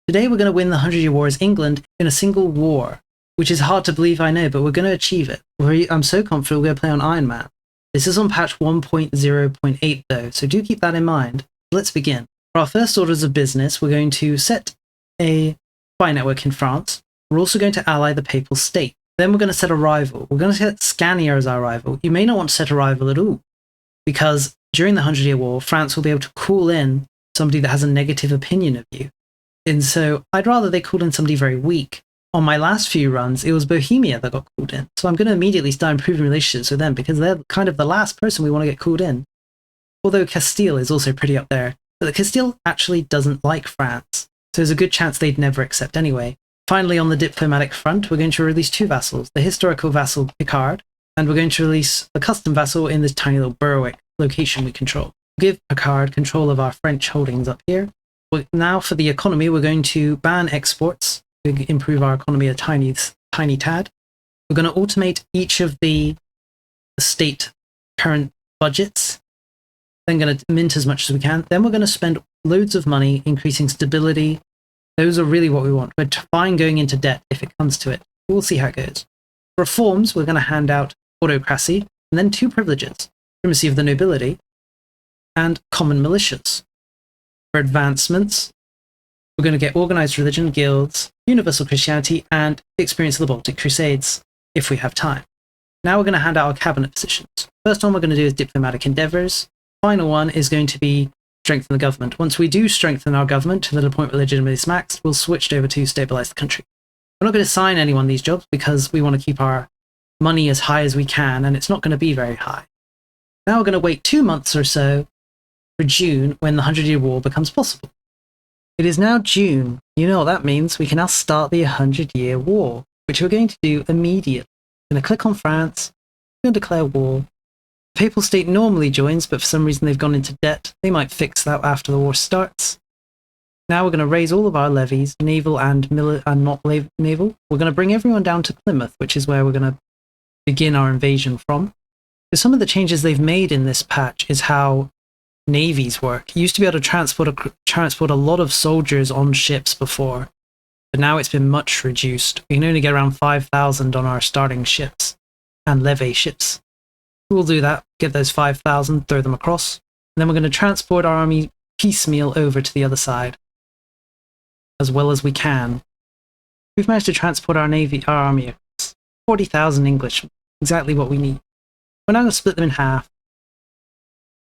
Today we're going to win the 100-Year War as England in a single war, which is hard to believe, I know, but we're going to achieve it. I'm so confident we're going to play on Iron Man. This is on patch 1.0.8 though, so do keep that in mind. Let's begin. For our first orders of business, we're going to set a spy network in France. We're also going to ally the Papal State. Then we're going to set a rival. We're going to set Scania as our rival. You may not want to set a rival at all, because during the 100-Year War, France will be able to call in somebody that has a negative opinion of you. And so I'd rather they called in somebody very weak. On my last few runs, it was Bohemia that got called in. So I'm going to immediately start improving relationships with them because they're kind of the last person we want to get called in. Although Castile is also pretty up there. But Castile actually doesn't like France. So there's a good chance they'd never accept anyway. Finally, on the diplomatic front, we're going to release two vassals. The historical vassal Picard, and we're going to release a custom vassal in this tiny little Berwick location we control. Give Picard control of our French holdings up here. Now for the economy, we're going to ban exports to improve our economy a tiny tad. We're going to automate each of the state current budgets. Then going to mint as much as we can. Then we're going to spend loads of money increasing stability. Those are really what we want. We're fine going into debt if it comes to it. We'll see how it goes. Reforms, we're going to hand out autocracy and then two privileges. Primacy of the nobility and common militias. For advancements, we're going to get organized religion, guilds, universal Christianity, and experience of the Baltic Crusades, if we have time. Now we're going to hand out our cabinet positions. First one we're going to do is diplomatic endeavors. Final one is going to be strengthen the government. Once we do strengthen our government to the point where legitimacy is maxed, we'll switch over to stabilize the country. We're not going to assign anyone these jobs because we want to keep our money as high as we can, and it's not going to be very high. Now we're going to wait 2 months or so for June when the 100-Year War becomes possible. It is now June. You know what that means. We can now start the 100-Year War, which we're going to do immediately. I'm going to click on France. I'm going to declare war. The Papal State normally joins, but for some reason they've gone into debt. They might fix that after the war starts. Now we're going to raise all of our levies, naval and not naval. We're going to bring everyone down to Plymouth, which is where we're going to begin our invasion from. So some of the changes they've made in this patch is how navies work. You used to be able to transport a lot of soldiers on ships before, but now it's been much reduced. We can only get around 5,000 on our starting ships and levee ships. We'll do that, get those 5,000, throw them across, and then we're going to transport our army piecemeal over to the other side as well as we can. We've managed to transport our army, 40,000 English, exactly what we need. We're now going to split them in half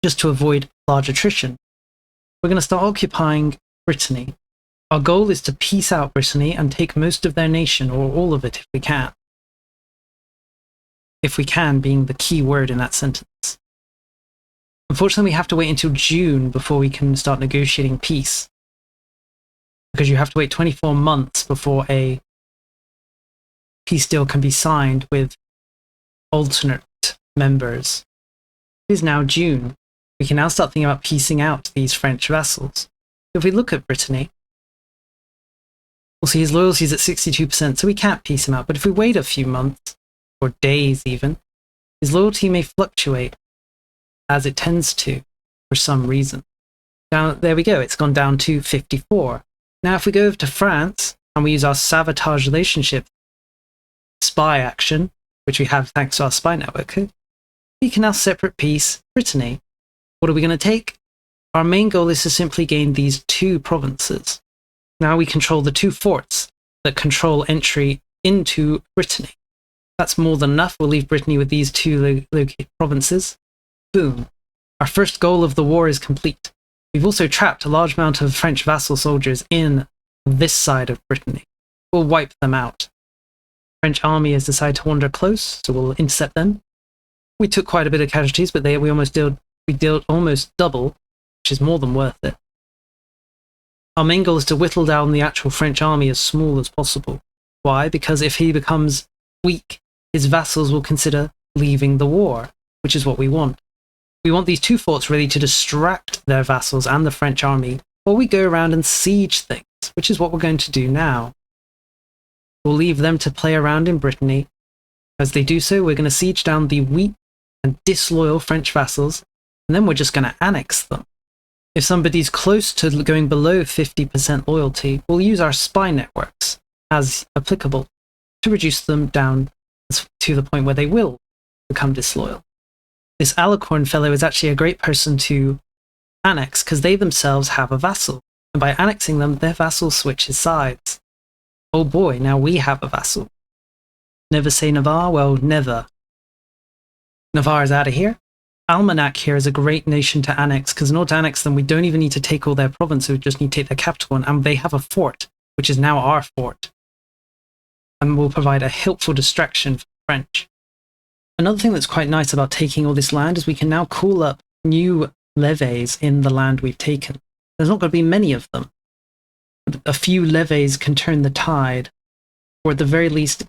just to avoid large attrition. We're going to start occupying Brittany. Our goal is to peace out Brittany and take most of their nation, or all of it if we can. If we can being the key word in that sentence. Unfortunately, we have to wait until June before we can start negotiating peace, because you have to wait 24 months before a peace deal can be signed with alternate members. It is now June. We can now start thinking about piecing out these French vassals. If we look at Brittany, we'll see his loyalty is at 62%, so we can't piece him out. But if we wait a few months, or days even, his loyalty may fluctuate, as it tends to, for some reason. Now, there we go, it's gone down to 54. Now, if we go over to France, and we use our sabotage relationship spy action, which we have thanks to our spy network, we can now separate peace Brittany. What are we going to take? Our main goal is to simply gain these two provinces. Now we control the two forts that control entry into Brittany. That's more than enough. We'll leave Brittany with these two provinces. Boom. Our first goal of the war is complete. We've also trapped a large amount of French vassal soldiers in this side of Brittany. We'll wipe them out. French army has decided to wander close, so we'll intercept them. We took quite a bit of casualties, but we dealt almost double, which is more than worth it. Our main goal is to whittle down the actual French army as small as possible. Why? Because if he becomes weak, his vassals will consider leaving the war, which is what we want. We want these two forts ready to distract their vassals and the French army while we go around and siege things, which is what we're going to do now. We'll leave them to play around in Brittany. As they do so, we're going to siege down the weak and disloyal French vassals, and then we're just going to annex them. If somebody's close to going below 50% loyalty, we'll use our spy networks as applicable to reduce them down to the point where they will become disloyal. This Alicorn fellow is actually a great person to annex because they themselves have a vassal, and by annexing them, their vassal switches sides. Oh boy, now we have a vassal. Never say Navarre? Well, never. Navarre is out of here. Almanac here is a great nation to annex, because in order to annex them, we don't even need to take all their provinces, we just need to take their capital, and they have a fort, which is now our fort, and will provide a helpful distraction for the French. Another thing that's quite nice about taking all this land is we can now call up new levies in the land we've taken. There's not going to be many of them. A few levies can turn the tide, or at the very least,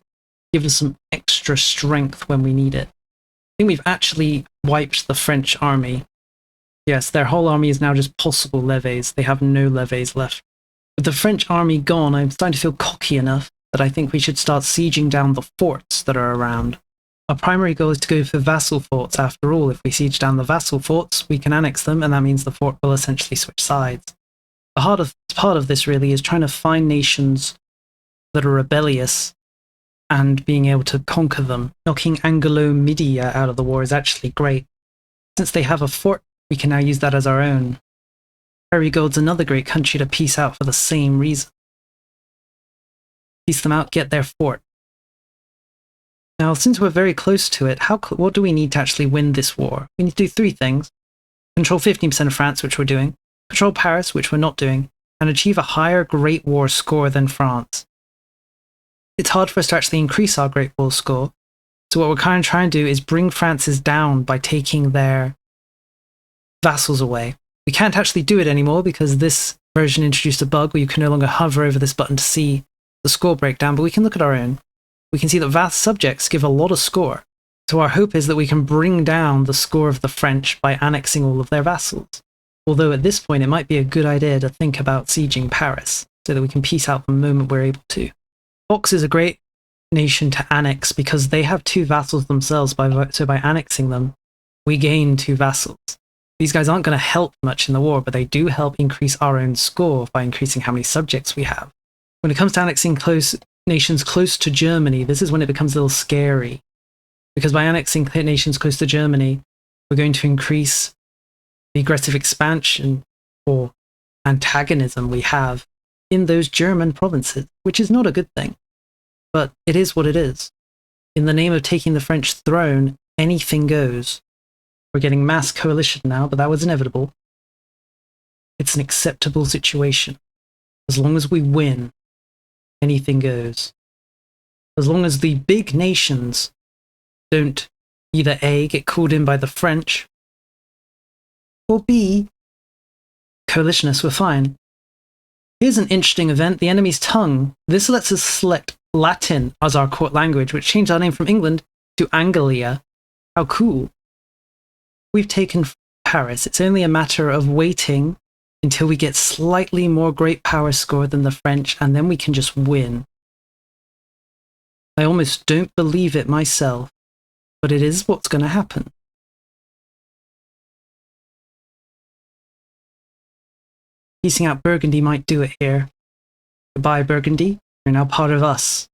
give us some extra strength when we need it. I think we've actually wiped the French army. Yes, their whole army is now just possible levies. They have no levies left. With the French army gone, I'm starting to feel cocky enough that I think we should start sieging down the forts that are around. Our primary goal is to go for vassal forts after all. If we siege down the vassal forts, we can annex them, and that means the fort will essentially switch sides. The hardest part of this really is trying to find nations that are rebellious and being able to conquer them. Knocking Anglo-Media out of the war is actually great. Since they have a fort, we can now use that as our own. Perigold's another great country to peace out for the same reason. Peace them out, get their fort. Now, since we're very close to it, what do we need to actually win this war? We need to do three things. Control 15% of France, which we're doing. Control Paris, which we're not doing. And achieve a higher Great War score than France. It's hard for us to actually increase our Great War score. So what we're kind of trying to do is bring France's down by taking their vassals away. We can't actually do it anymore because this version introduced a bug where you can no longer hover over this button to see the score breakdown, but we can look at our own. We can see that vast subjects give a lot of score. So our hope is that we can bring down the score of the French by annexing all of their vassals. Although at this point it might be a good idea to think about sieging Paris, so that we can peace out the moment we're able to. Fox is a great nation to annex because they have two vassals themselves, so by annexing them, we gain two vassals. These guys aren't going to help much in the war, but they do help increase our own score by increasing how many subjects we have. When it comes to annexing nations close to Germany, this is when it becomes a little scary. Because by annexing nations close to Germany, we're going to increase the aggressive expansion or antagonism we have in those German provinces, which is not a good thing. But it is what it is. In the name of taking the French throne, anything goes. We're getting mass coalition now, but that was inevitable. It's an acceptable situation. As long as we win, anything goes. As long as the big nations don't either A, get called in by the French, or B, coalitionists were fine. Here's an interesting event, the enemy's tongue. This lets us select Latin as our court language, which changed our name from England to Anglia. How cool. We've taken Paris. It's only a matter of waiting until we get slightly more great power score than the French, and then we can just win. I almost don't believe it myself, but it is what's going to happen. Piecing out Burgundy might do it here. Goodbye, Burgundy. You're now part of us.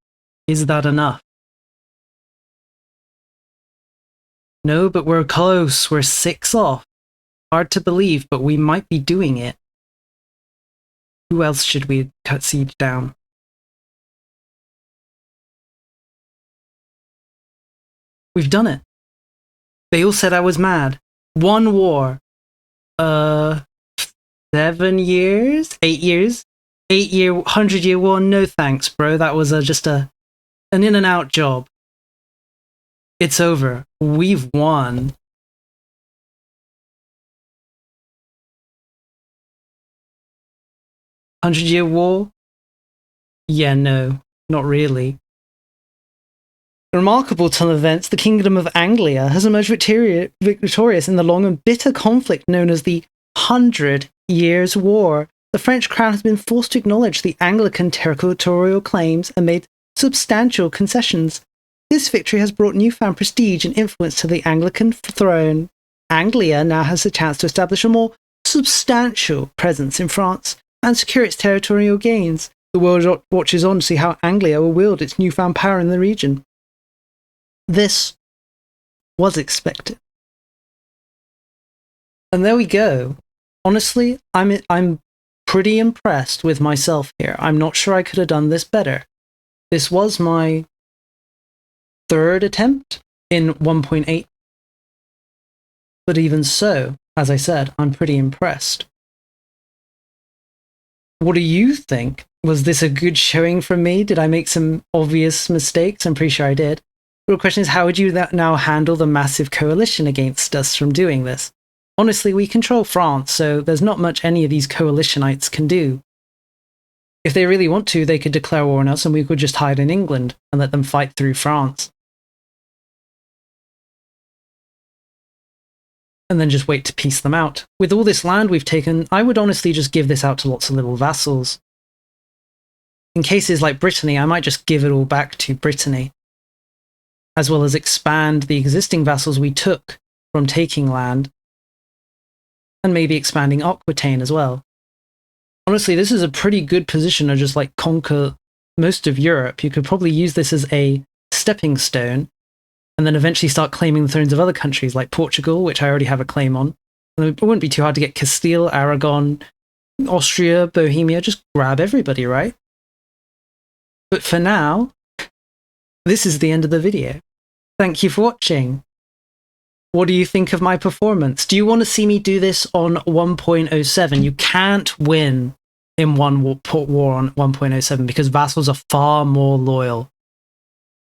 Is that enough? No, but we're close. We're 6 off. Hard to believe, but we might be doing it. Who else should we cut siege down? We've done it. They all said I was mad. 1 war. 7 years? 8 years? 8-year, 100-year war? No thanks, bro. That was just an in-and-out job. It's over. We've won. 100-year war? Yeah, no, not really. Remarkable turn of events, the Kingdom of Anglia has emerged victorious in the long and bitter conflict known as the 100 Years' War. The French crown has been forced to acknowledge the Anglican territorial claims and made substantial concessions. This victory has brought newfound prestige and influence to the Anglican throne. Anglia now has the chance to establish a more substantial presence in France and secure its territorial gains. The world watches on to see how Anglia will wield its newfound power in the region. This was expected. And there we go. Honestly, I'm pretty impressed with myself here. I'm not sure I could have done this better. This was my third attempt in 1.8. But even so, as I said, I'm pretty impressed. What do you think? Was this a good showing from me? Did I make some obvious mistakes? I'm pretty sure I did. The real question is, how would you now handle the massive coalition against us from doing this? Honestly, we control France, so there's not much any of these coalitionites can do. If they really want to, they could declare war on us and we could just hide in England and let them fight through France. And then just wait to piece them out. With all this land we've taken, I would honestly just give this out to lots of little vassals. In cases like Brittany, I might just give it all back to Brittany, as well as expand the existing vassals we took from taking land, and maybe expanding Aquitaine as well. Honestly, this is a pretty good position to just like conquer most of Europe. You could probably use this as a stepping stone, and then eventually start claiming the thrones of other countries like Portugal, which I already have a claim on. And it wouldn't be too hard to get Castile, Aragon, Austria, Bohemia, just grab everybody, right? But for now, this is the end of the video. Thank you for watching. What do you think of my performance? Do you want to see me do this on 1.07? You can't win in one war on 1.07 because vassals are far more loyal.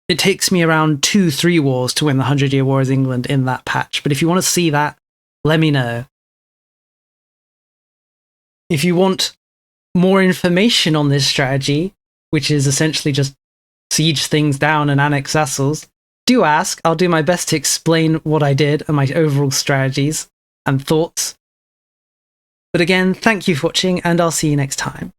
It takes me around 2-3 wars to win the 100-Year War as England in that patch. But if you want to see that, let me know. If you want more information on this strategy, which is essentially just siege things down and annex vassals, do ask. I'll do my best to explain what I did and my overall strategies and thoughts. But again, thank you for watching, and I'll see you next time.